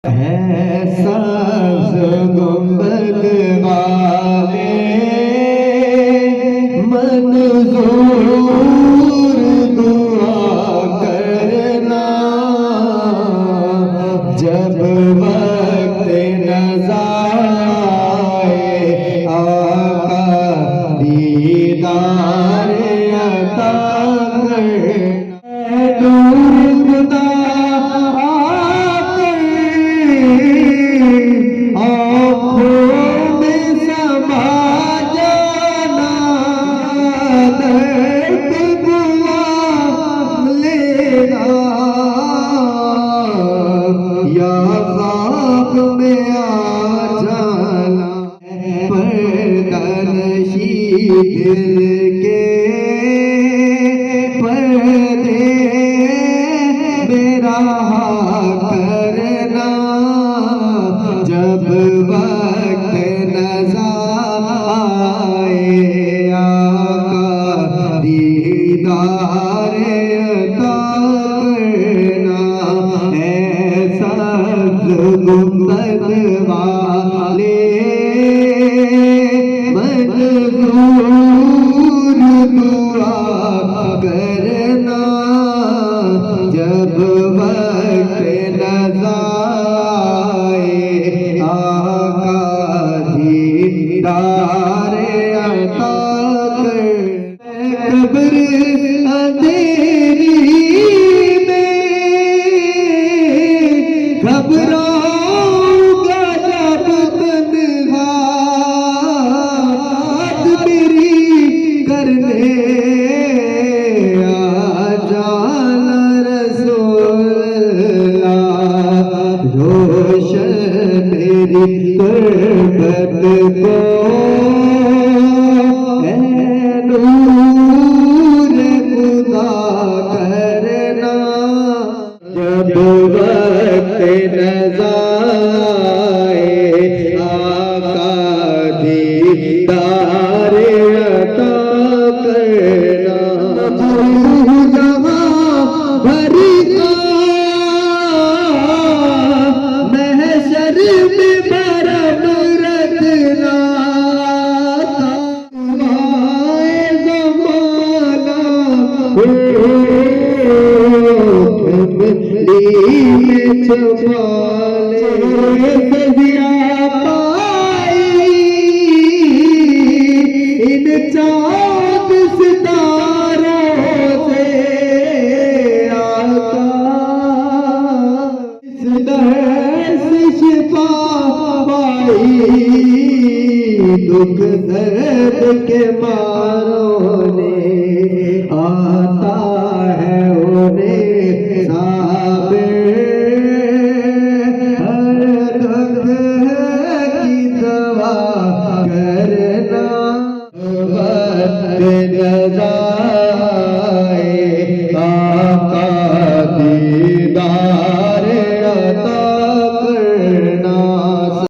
ऐसा गुंबद वाले मंजूर दुआ करना जब वक्त नज़ाए आका दीदार अता करना। खुदा या ख्वाब में आ जाना पर्दानशी दिल के पर्दे मेरा करना जब वक्त नज़ाए आका दीदार अता करना। ऐसा गुंबद वाले मंजूर दुआ करना जब वक्त नज़ाए आका दीदार अता करना। कब्र अंधेरी में घबराऊंगा जब तन्हाई मेरी करने आ जाना रसूलल्लाह रोशन मेरी गुर्बत को नूर खुदा करना जब वक्त नज़ाए आका दीदार अता करना। जहाँ भरी का महशर में भरम रखना ज़माना में छुपा ले सजिया पाई इन चाँद सितारों से आका इस दर्द से शिफा पाई दुख दर्द के मारों ने आता है उन्हें करना वक्त नज़ाए